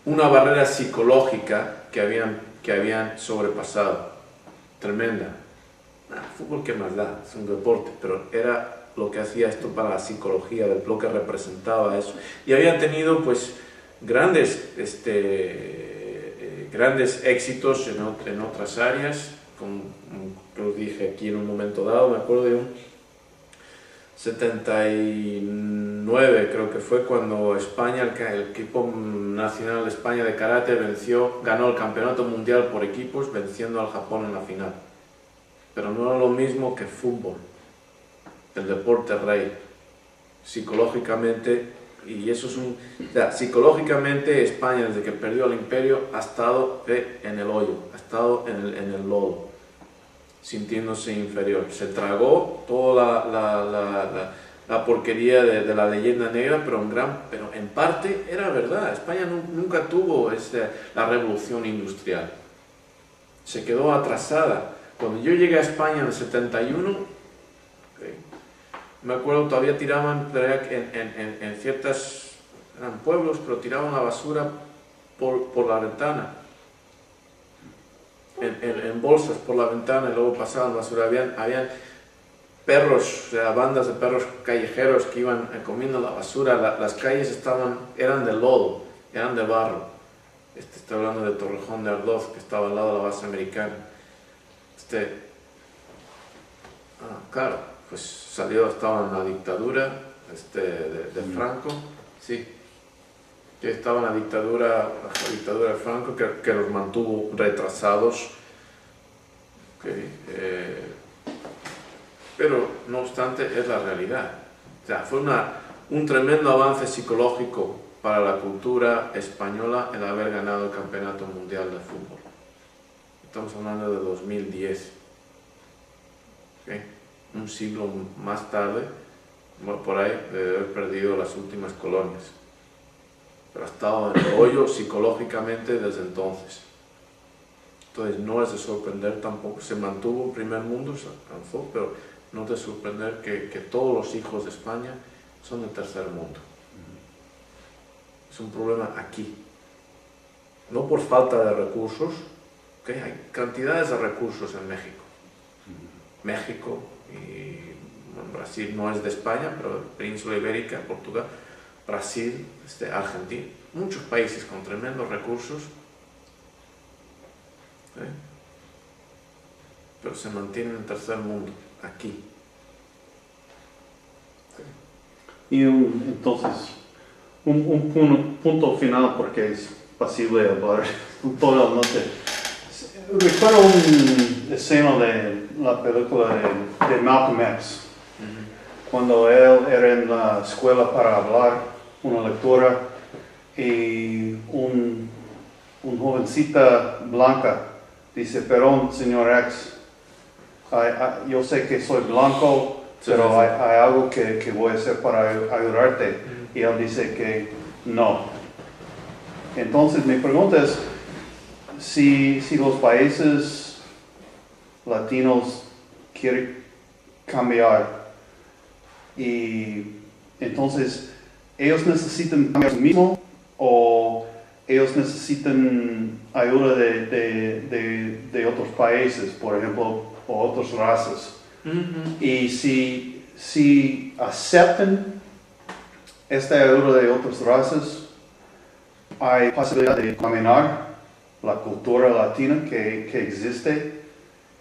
una barrera psicológica que habían sobrepasado. Tremenda. Fútbol, ¿qué más da? Es un deporte, pero era lo que hacía esto para la psicología, del lo que representaba eso. Y habían tenido, pues, grandes éxitos en otras áreas, como os dije aquí en un momento dado. Me acuerdo de un 79, creo que fue, cuando España, el equipo nacional de España de karate ganó el campeonato mundial por equipos, venciendo al Japón en la final. Pero no era lo mismo que fútbol, el deporte rey. Psicológicamente, y eso es psicológicamente España, desde que perdió el imperio, ha estado en el hoyo, ha estado en el lodo, sintiéndose inferior. Se tragó toda la porquería de la leyenda negra, pero en parte era verdad. España nunca tuvo la revolución industrial. Se quedó atrasada. Cuando yo llegué a España en el 71, me acuerdo, todavía tiraban en ciertas, eran pueblos, pero tiraban la basura por la ventana. En bolsas por la ventana, y luego pasaban basura. Habían perros, o sea, bandas de perros callejeros que iban comiendo la basura. Las calles eran de lodo, eran de barro. Estoy hablando de Torrejón de Ardoz, que estaba al lado de la base americana. Claro, pues estaba en la dictadura de Franco, sí. Que estaba en la dictadura de Franco, que los mantuvo retrasados. Pero no obstante es la realidad. O sea, fue un tremendo avance psicológico para la cultura española el haber ganado el Campeonato Mundial de Fútbol. Estamos hablando de 2010. Un siglo más tarde, por ahí, de haber perdido las últimas colonias. Pero ha estado en el hoyo psicológicamente desde entonces. Entonces no es de sorprender tampoco, se mantuvo en primer mundo, se alcanzó, pero no es de sorprender que todos los hijos de España son de tercer mundo. Es un problema aquí. No por falta de recursos, hay cantidades de recursos en México. México y Brasil no es de España, pero Península Ibérica, Portugal, Brasil, Argentina, muchos países con tremendos recursos, pero se mantienen en el tercer mundo, aquí. Y entonces, un punto final, porque es posible hablar toda la noche. Recuerdo una escena de la película de Malcolm X, cuando él era en la escuela para hablar, una lectura, y un jovencita blanca dice, perdón, señor X, yo sé que soy blanco, pero hay algo que voy a hacer para ayudarte. Y él dice que no. Entonces mi pregunta es, si los países latinos quieren cambiar, y entonces ellos necesitan cambiar mismo o ellos necesitan ayuda de otros países, por ejemplo, o otras razas. Y si aceptan esta ayuda de otras razas, hay posibilidad de caminar la cultura latina que existe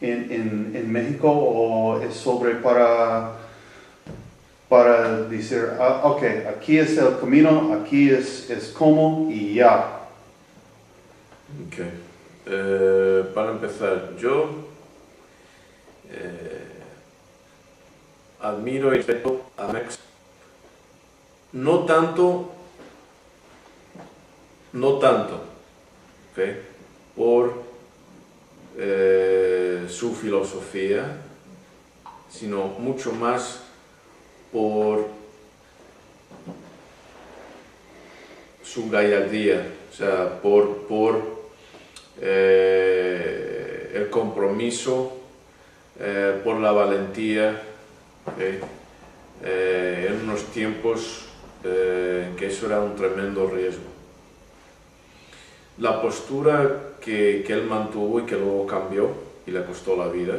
en México, o es sobre para decir, ok, aquí es el camino, aquí es cómo y ya. Ok. Para empezar, yo admiro y respeto a Mex, no tanto, ¿okay? Por su filosofía, sino mucho más por su gallardía, o sea, por el compromiso, por la valentía, ¿okay? En unos tiempos en que eso era un tremendo riesgo. La postura que él mantuvo y que luego cambió y le costó la vida,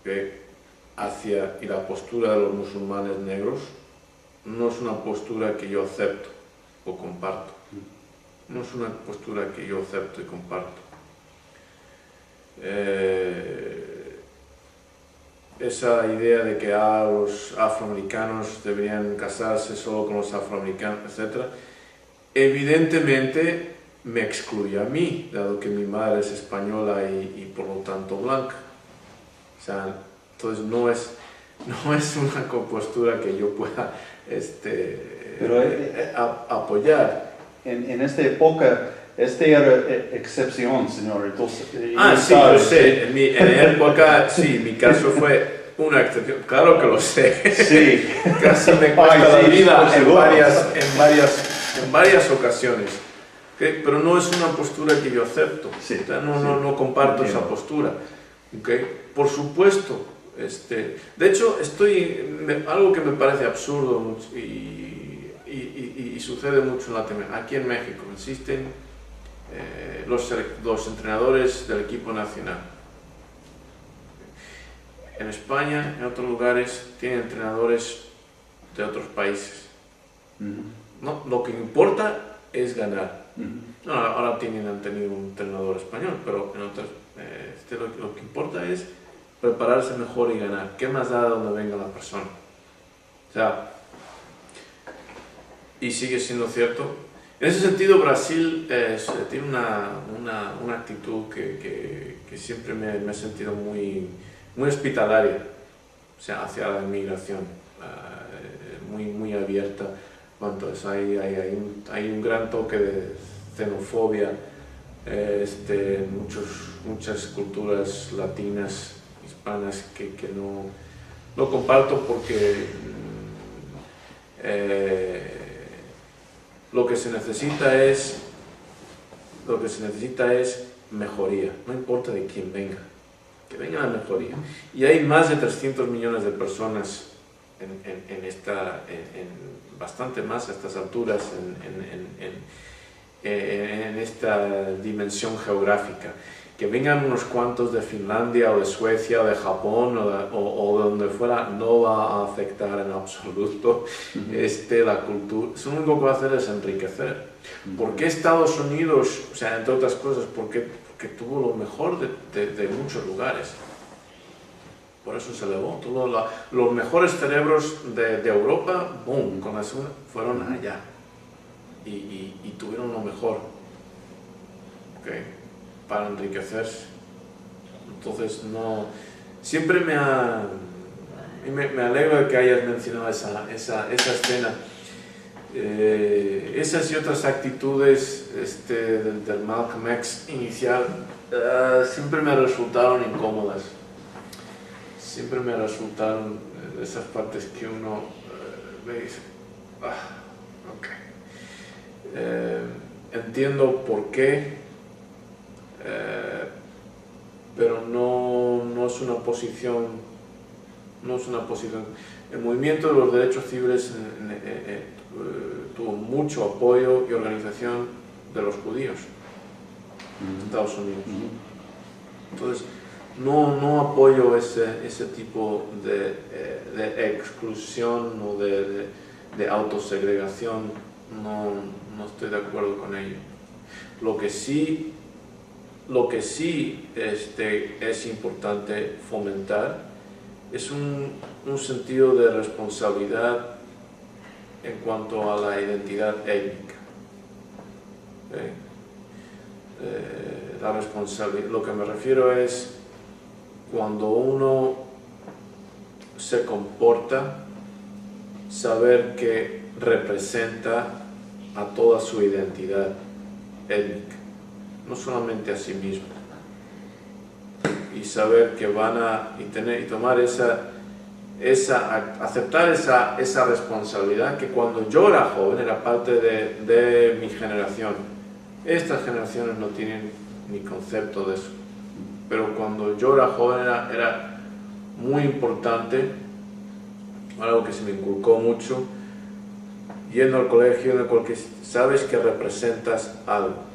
¿okay? Y la postura de los musulmanes negros no es una postura que yo acepto o comparto. No es una postura que yo acepto y comparto. Esa idea de que los afroamericanos deberían casarse solo con los afroamericanos, etc., evidentemente me excluye a mí, dado que mi madre es española y por lo tanto blanca. O sea, entonces no es una postura que yo pueda apoyar. En esta época, esta era excepción, señor. Entonces, Sí, lo sé. En mi época, sí, mi caso fue una excepción. Claro que lo sé. Sí. Casi me cuesta la vida en varias ocasiones. ¿Okay? Pero no es una postura que yo acepto. Sí, o sea, no comparto esa postura. ¿Okay? Por supuesto. De hecho, algo que me parece absurdo y sucede mucho en Latinoamérica. Aquí en México existen los entrenadores del equipo nacional. En España, en otros lugares, tienen entrenadores de otros países. No, lo que importa es ganar. No, ahora han tenido un entrenador español, pero en otros, lo que importa es prepararse mejor y ganar. ¿Qué más da de donde venga la persona? O sea, y sigue siendo cierto. En ese sentido, Brasil tiene una actitud que siempre me he sentido muy hospitalaria, o sea, hacia la inmigración, muy abierta. Cuanto a eso, hay un gran toque de xenofobia, muchas culturas latinas, hispanas, que no comparto, porque lo que se necesita es mejoría, no importa de quién venga, que venga la mejoría. Y hay más de 300 millones de personas bastante más a estas alturas en esta dimensión geográfica. que vengan unos cuantos de Finlandia o de Suecia o de Japón o de donde fuera, no va a afectar en absoluto la cultura. Lo único que va a hacer es enriquecer. ¿Por qué Estados Unidos, o sea, entre otras cosas, porque tuvo lo mejor de muchos lugares? Por eso se elevó. Los mejores cerebros de Europa, boom, con la segunda, fueron allá. Y tuvieron lo mejor. Okay, para enriquecerse. Entonces, no. Siempre me alegro de que hayas mencionado esa escena. Esas y otras actitudes del Malcolm X inicial siempre me resultaron incómodas. Siempre me resultaron esas partes que uno me dice, ok. Entiendo por qué, pero no es una posición. El movimiento de los derechos civiles tuvo mucho apoyo y organización de los judíos en Estados Unidos. Entonces, no apoyo ese tipo de exclusión o de autosegregación, no estoy de acuerdo con ello. Lo que sí es importante fomentar es un sentido de responsabilidad en cuanto a la identidad étnica. La responsabilidad, lo que me refiero es cuando uno se comporta, saber que representa a toda su identidad étnica, no solamente a sí mismo, y saber que tomar aceptar esa responsabilidad, que cuando yo era joven era parte de mi generación. Estas generaciones no tienen ni concepto de eso, pero cuando yo era joven era muy importante, algo que se me inculcó mucho, yendo al colegio, sabes que representas algo,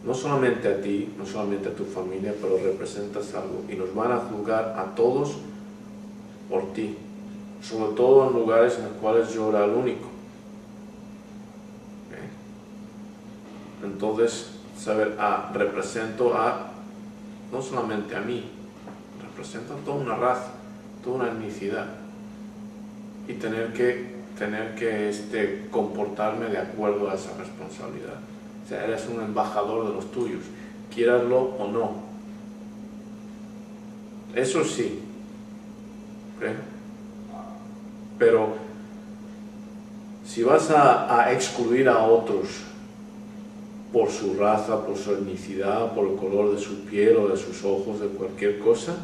no solamente a ti, no solamente a tu familia, pero representas algo, y nos van a juzgar a todos por ti, sobre todo en lugares en los cuales yo era el único. Entonces, saber, represento no solamente a mí, represento a toda una raza, toda una etnicidad, y tener que comportarme de acuerdo a esa responsabilidad. O sea, eres un embajador de los tuyos, quieraslo o no. Eso sí, pero si vas a excluir a otros por su raza, por su etnicidad, por el color de su piel o de sus ojos, de cualquier cosa,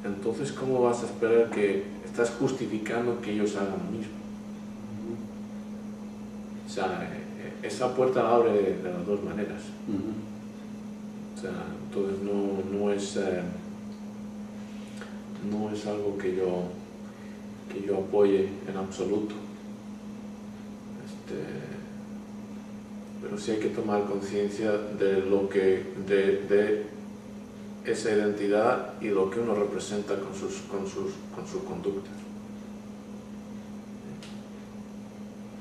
entonces ¿cómo vas a esperar que estás justificando que ellos hagan lo mismo? O sea, esa puerta la abre de las dos maneras. O sea, entonces no es algo que yo apoye en absoluto. Pero sí hay que tomar conciencia de esa identidad y lo que uno representa con su conducta.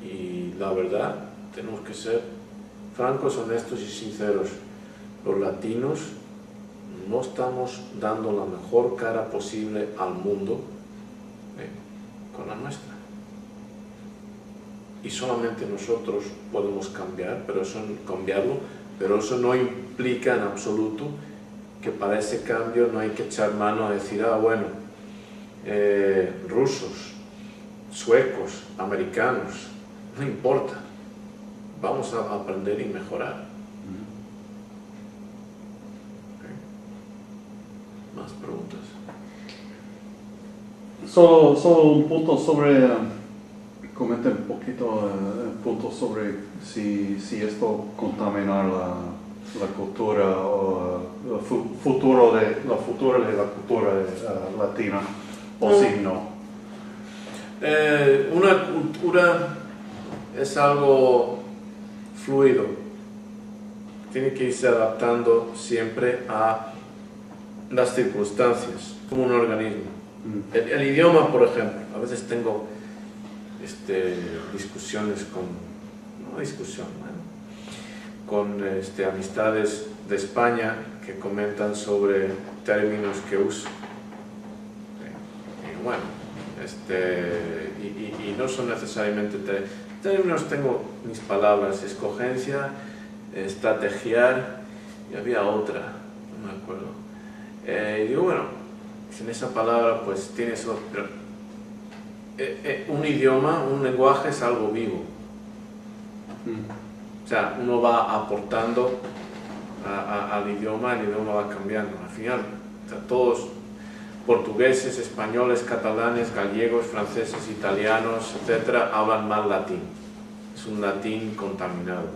Y la verdad, tenemos que ser francos, honestos y sinceros. Los latinos no estamos dando la mejor cara posible al mundo con la nuestra. Y solamente nosotros podemos cambiarlo, pero eso no implica en absoluto que para ese cambio no hay que echar mano a decir, bueno, rusos, suecos, americanos, no importa, vamos a aprender y mejorar. ¿Más preguntas? Solo un punto sobre, comenta un poquito punto sobre si esto contamina la cultura o el futuro de la cultura latina o si no. Una cultura es algo fluido, tiene que irse adaptando siempre a las circunstancias, como un organismo. El idioma, por ejemplo, a veces tengo discusiones con amistades de España que comentan sobre términos que uso. Y bueno, y no son necesariamente términos, tengo mis palabras: escogencia, estrategiar, y había otra, no me acuerdo. Y digo, bueno, sin esa palabra pues tienes otro, pero un idioma, un lenguaje es algo vivo. O sea, uno va aportando al idioma, el idioma va cambiando. Al final, o sea, todos, portugueses, españoles, catalanes, gallegos, franceses, italianos, etcétera, hablan mal latín. Es un latín contaminado,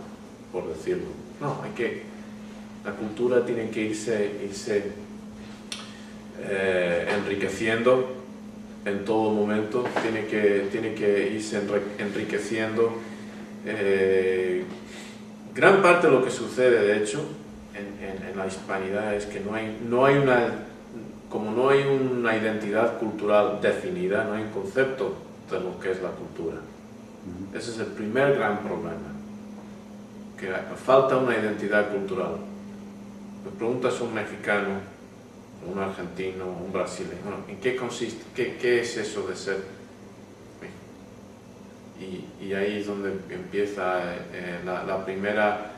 por decirlo. No, la cultura tiene que irse enriqueciendo en todo momento, tiene que irse enriqueciendo. Gran parte de lo que sucede, de hecho, en la hispanidad es que no hay una identidad cultural definida, no hay un concepto de lo que es la cultura. Ese es el primer gran problema, que falta una identidad cultural. Me preguntas a un mexicano, un argentino, un brasileño, bueno, ¿en qué consiste? ¿Qué es eso de ser? Y ahí es donde empieza la primera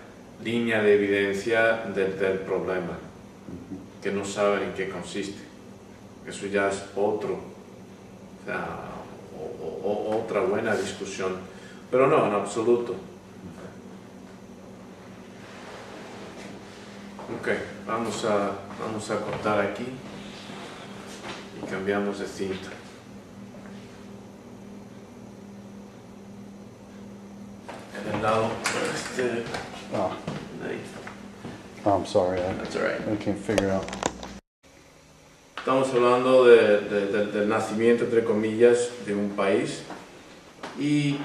línea de evidencia del problema, que no saben en qué consiste. Eso ya es otra buena discusión, pero no, en absoluto. Ok, vamos a cortar aquí y cambiamos de cinta. En el lado ahí. I'm sorry, That's all right. I can't figure out. Estamos hablando del nacimiento, entre comillas, de un país, y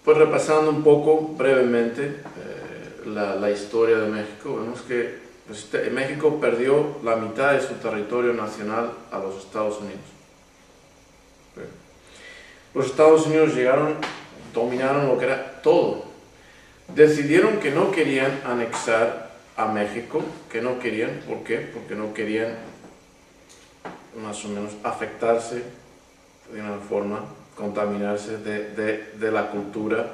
pues repasando un poco brevemente la historia de México, vemos que México perdió la mitad de su territorio nacional a los Estados Unidos. Los Estados Unidos dominaron lo que era todo. Decidieron que no querían anexar a México, ¿por qué? Porque no querían más o menos afectarse de una forma, contaminarse de la cultura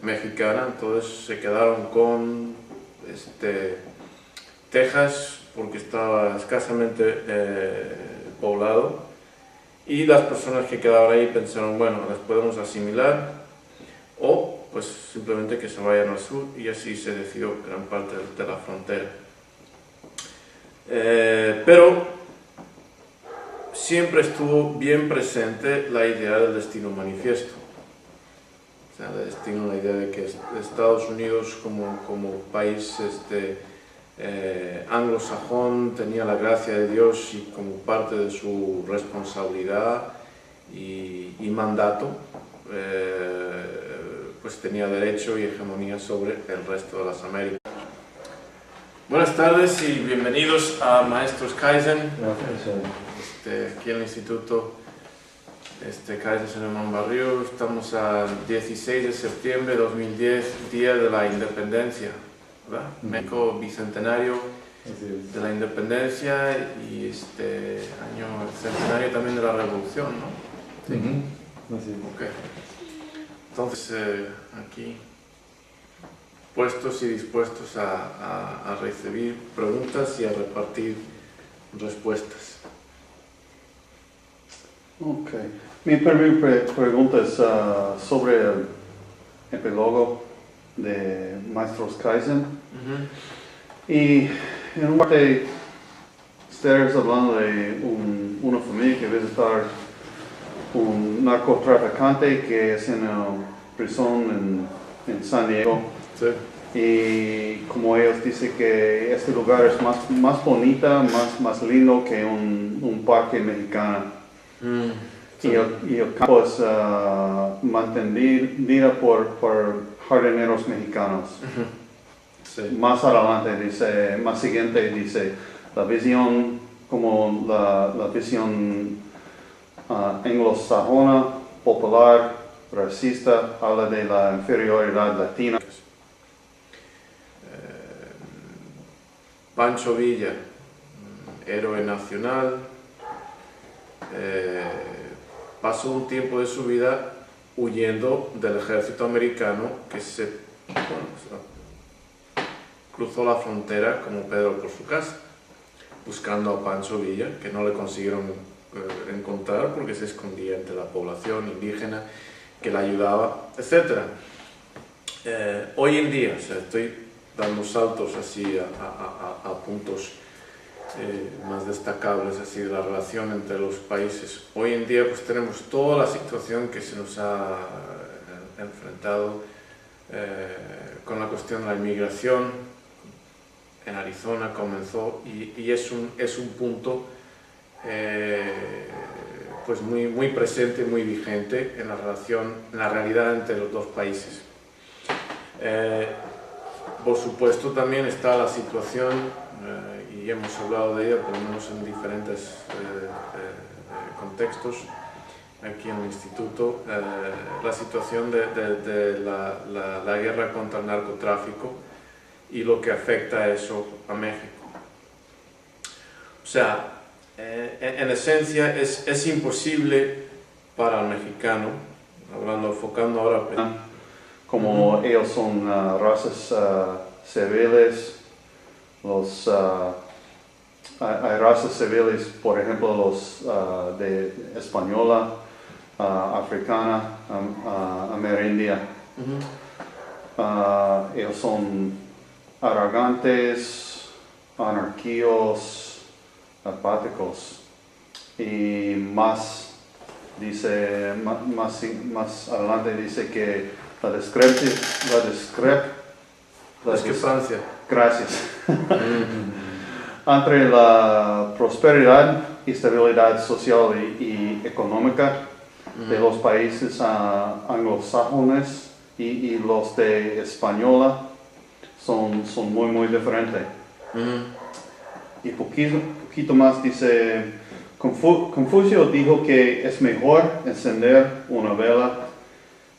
mexicana. Entonces se quedaron con Texas, porque estaba escasamente poblado, y las personas que quedaron ahí pensaron, bueno, las podemos asimilar o pues simplemente que se vayan al sur, y así se decidió gran parte de la frontera. Pero siempre estuvo bien presente la idea del destino manifiesto. O sea, la idea de que Estados Unidos como país anglosajón tenía la gracia de Dios, y como parte de su responsabilidad y mandato, pues tenía derecho y hegemonía sobre el resto de las Américas. Buenas tardes y bienvenidos a Maestros Kaizen. Aquí en el Instituto Kaizen Senemán Barrio. Estamos al 16 de septiembre de 2010, Día de la Independencia, ¿verdad? México bicentenario de la Independencia, y año centenario también de la Revolución, ¿no? Sí. Okay. Entonces, aquí puestos y dispuestos a recibir preguntas y a repartir respuestas. Ok. Mi primera pregunta es sobre el epílogo de Maestros Kaizen. Y en un parte, ustedes hablando de una familia que visitar un narcotraficante que es en la prisión en San Diego. Sí. Y como ellos dicen que este lugar es más bonita, más lindo que un parque mexicano. Sí. Y el campo es mantenido por jardineros mexicanos. Sí. más adelante dice, más siguiente dice, la visión como la visión anglosajona, popular, racista, habla de la inferioridad latina. Pancho Villa, héroe nacional, pasó un tiempo de su vida huyendo del ejército americano que cruzó la frontera como Pedro por su casa, buscando a Pancho Villa, que no le consiguieron encontrar porque se escondía entre la población indígena que la ayudaba, etc. Hoy en día, o sea, estoy dando saltos así a puntos más destacables así de la relación entre los países. Hoy en día pues tenemos toda la situación que se nos ha enfrentado con la cuestión de la inmigración. En Arizona comenzó y es un punto pues muy presente, muy vigente en la relación, en la realidad entre los dos países. Por supuesto también está la situación, y hemos hablado de ella por lo menos en diferentes contextos aquí en el instituto, la situación de la guerra contra el narcotráfico y lo que afecta eso a México. O sea, en esencia es imposible para el mexicano, enfocando ahora como ellos son razas civiles, hay razas civiles, por ejemplo, los de española, africana, amerindia. Ellos son arrogantes, anarquíos, apáticos y más adelante dice que la discrepancia. Gracias. Entre la prosperidad y estabilidad social y económica de los países anglosajones y los de española son muy diferentes. Y poquito más dice, Confucio dijo que es mejor encender una vela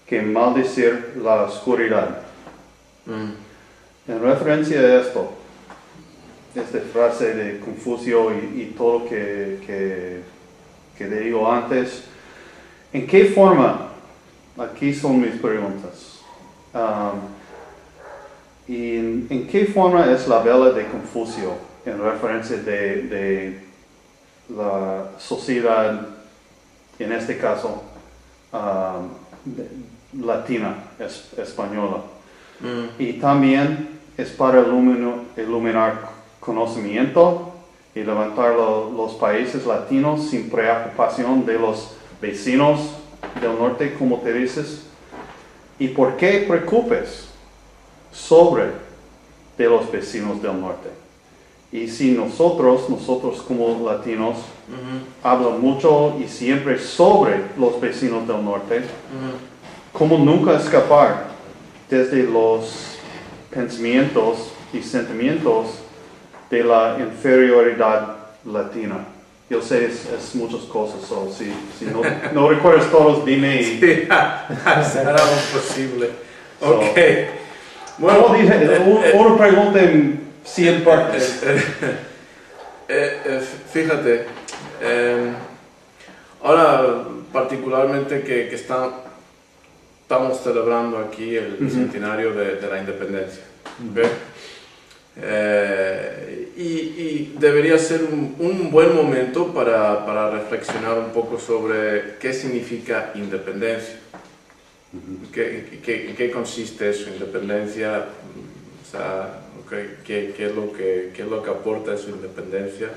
que maldecir la oscuridad. En referencia a esto, esta frase de Confucio y todo lo que digo antes, ¿en qué forma? Aquí son mis preguntas. ¿Y en qué forma es la vela de Confucio en referencia de la sociedad, en este caso, latina, española? Y también es para iluminar conocimiento y levantar los países latinos sin preocupación de los vecinos del norte, como te dices. ¿Y por qué preocupes sobre de los vecinos del norte? Y si nosotros como latinos, hablan mucho y siempre sobre los vecinos del norte, ¿cómo nunca escapar desde los pensamientos y sentimientos de la inferioridad latina? Yo sé, es muchas cosas, so, si no recuerdas todos, dime. Sí, será posible. Ok. Bueno, una pregunta en 100 partes. Fíjate, ahora particularmente que estamos celebrando aquí el centenario de la independencia. ¿Okay? Y debería ser un buen momento para reflexionar un poco sobre qué significa independencia, en qué consiste eso, independencia, o sea, qué es lo que aporta su independencia.